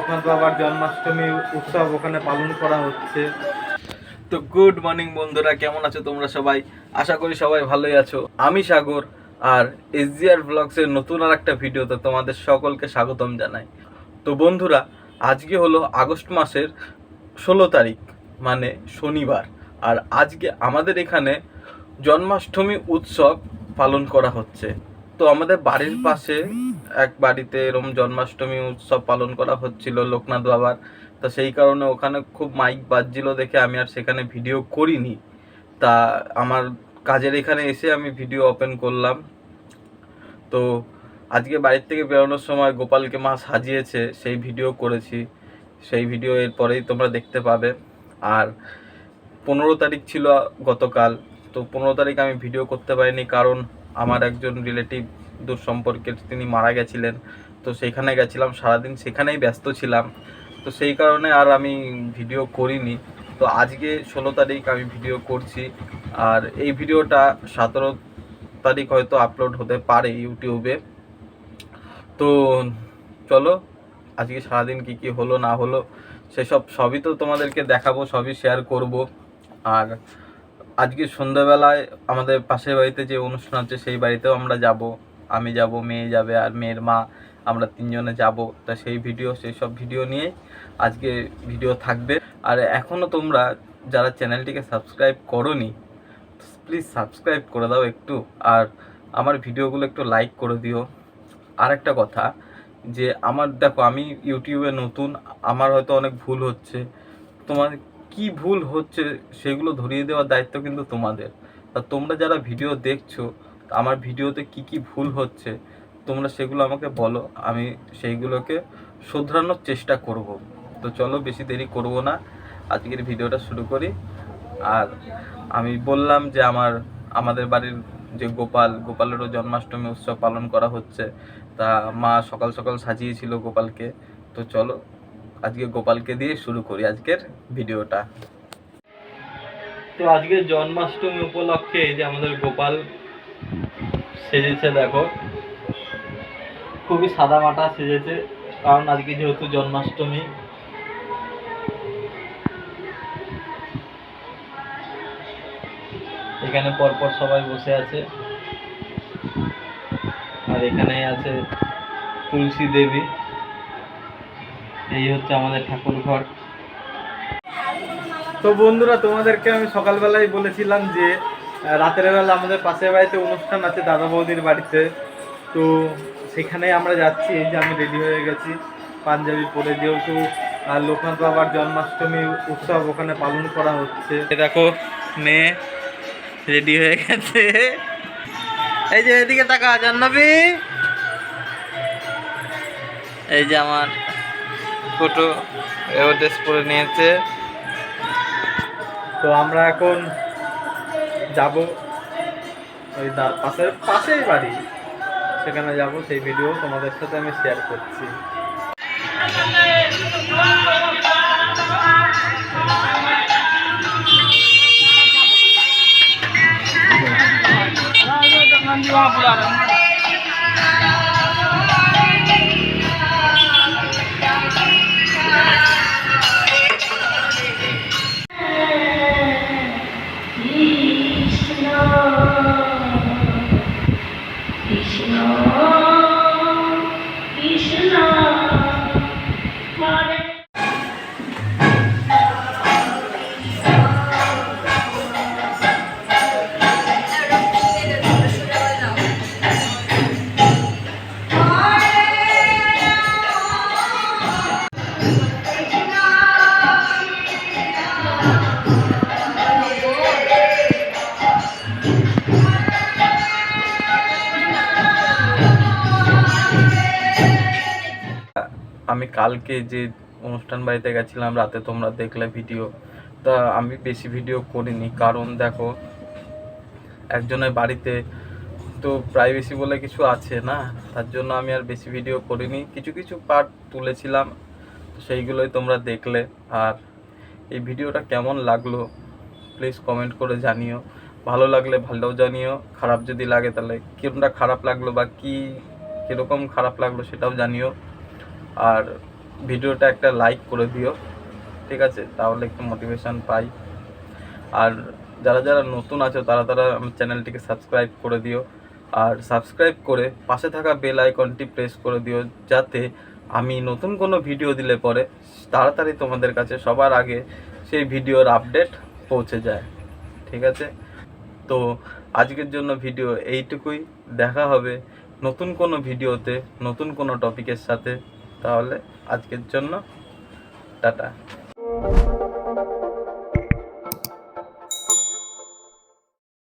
লোকনাথ বাবার জন্মাষ্টমী উৎসব ওখানে পালন করা হচ্ছে। তো গুড মর্নিং বন্ধুরা, কেমন আছো তোমরা সবাই? আশা করি সবাই ভালোই আছো। আমি সাগর, আর SGR ব্লগসের নতুন আর একটা ভিডিওতে তোমাদের সকলকে স্বাগতম জানাই। তো বন্ধুরা, আজকে হলো আগস্ট মাসের 16 তারিখ, মানে শনিবার। আর আজকে আমাদের এখানে জন্মাষ্টমী উৎসব পালন করা হচ্ছে। তো আমাদের বাড়ির পাশে এক বাড়িতে এরকম জন্মাষ্টমী উৎসব পালন করা হচ্ছিল লোকনাথ বাবার। তো সেই কারণে ওখানে খুব মাইক বাজছিল দেখে আমি আর সেখানে ভিডিও করিনি। তা আমার কাজের এখানে এসে আমি ভিডিও ওপেন করলাম। তো আজকে বাড়ির থেকে বেরোনোর সময় গোপালকে মা সাজিয়েছে, সেই ভিডিও করেছি। সেই ভিডিও এরপরেই তোমরা দেখতে পাবে। আর 15 তারিখ ছিল গতকাল। তো 15 তারিখ আমি ভিডিও করতে পারিনি, কারণ আমার একজন রিলেটিভ দূর সম্পর্কের তিনি মারা গেছিলেন। তো সেইখানে গেছিলাম, সারাদিন সেখানেই ব্যস্ত ছিলাম। তো সেই কারণে আর আমি ভিডিও করিনি। তো আজকে 16 তারিখ আমি ভিডিও করছি। আর এই ভিডিওটা 17 তারিখ হয়তো আপলোড হতে পারে ইউটিউবে। তো চলো, আজকে সারাদিন কি কি হলো না হলো সেসব সবই তো তোমাদেরকে দেখাবো, সবই শেয়ার করব। আর আজকে সন্ধ্যাবেলায় আমাদের পাশের বাড়িতে যে অনুষ্ঠান আছে সেই বাড়িতেও আমরা যাব। আমি যাব, মেয়ে যাবে, আর মেয়ের মা, আমরা তিনজনে যাব। তা সেই ভিডিও, সেই সব ভিডিও নিয়ে আজকে ভিডিও থাকবে। আর এখনও তোমরা যারা চ্যানেলটিকে সাবস্ক্রাইব করোনি, প্লিজ সাবস্ক্রাইব করে দাও একটু, আর আমার ভিডিওগুলো একটু লাইক করে দিও। আর একটা কথা, যে আমার দেখো, আমি ইউটিউবে নতুন, আমার হয়তো অনেক ভুল হচ্ছে। তোমার কি ভুল হচ্ছে সেগুলো ধরিয়ে দেওয়ার দায়িত্ব কিন্তু তোমাদের। তা তোমরা যারা ভিডিও দেখছো, আমার ভিডিওতে কি কি ভুল হচ্ছে তোমরা সেগুলো আমাকে বলো, আমি সেইগুলোকে শোধরানোর চেষ্টা করব। তো চলো, বেশি দেরি করব না, আজকের ভিডিওটা শুরু করি। আর আমি বললাম যে আমাদের বাড়ির যে গোপালেরও জন্মাষ্টমী উৎসব পালন করা হচ্ছে। তা মা সকাল সকাল সাজিয়েছিল গোপালকে। তো চলো, আজকে গোপালকে দিয়ে শুরু করি আজকের ভিডিওটা। তো আজকে জন্মাষ্টমী উপলক্ষে এই যে আমাদের গোপাল সেজেছে, দেখো খুবই সাদা মাটা সেজেছে, কারণ আজকে যেহেতু জন্মাষ্টমী। এখানে পরপর সবাই বসে আছে, আর এখানে আছে তুলসী দেবী। এই হচ্ছে আমাদের ঠাকুর ঘর। তো বন্ধুরা, তোমাদেরকে আমি সকালবেলায় বলেছিলাম যে রাতের বেলা আমাদের পাশের বাড়িতে অনুষ্ঠান আছে, দাদা বৌদির বাড়িতে। তো সেখানে আমরা যাচ্ছি। এই যে আমি রেডি হয়ে গেছি পাঞ্জাবি পরে, যেহেতু লোকনাথ বাবার জন্মাষ্টমী উৎসব ওখানে পালন করা হচ্ছে। দেখো, মেয়ে রেডি হয়ে গেছে। এই যে এদিকে তাকা জাহ্নবী, এই যে আমার ফটো ড্রেস পরে নিয়েছে। তো আমরা এখন যাব ওই পাশেই বাড়ি, সেখানে যাব। সেই ভিডিও তোমাদের সাথে আমি শেয়ার করছি। আমি কালকে যে অনুষ্ঠান বাড়িতে গেছিলাম রাতে, তোমরা দেখলে ভিডিও। তা আমি বেশি ভিডিও করিনি, কারণ দেখো একজনের বাড়িতে তো প্রাইভেসি বলে কিছু আছে না, তার জন্য আমি আর বেশি ভিডিও করিনি। কিছু কিছু পার্ট তুলেছিলাম, তো সেইগুলোই তোমরা দেখলে। আর এই ভিডিওটা কেমন লাগলো প্লিজ কমেন্ট করে জানিও। ভালো লাগলে ভালোও জানিও, খারাপ যদি লাগে তাহলে কিরকমটা খারাপ লাগলো বা কীরকম খারাপ লাগলো সেটাও জানিও। আর ভিডিওটা একটা লাইক করে দিও, ঠিক আছে? তাহলে একটু মোটিভেশন পাই। আর যারা যারা নতুন আছো তারা তারা আমার চ্যানেলটিকে সাবস্ক্রাইব করে দিও, আর সাবস্ক্রাইব করে পাশে থাকা বেল আইকনটি প্রেস করে দিও, যাতে আমি নতুন কোনো ভিডিও দিলে পরে তাড়াতাড়ি তোমাদের কাছে সবার আগে সেই ভিডিওর আপডেট পৌঁছে যায়, ঠিক আছে? তো আজকের জন্য ভিডিও এইটুকুই। দেখা হবে নতুন কোনো ভিডিওতে নতুন কোনো টপিকের সাথে। তাহলে আজকের জন্য টাটা।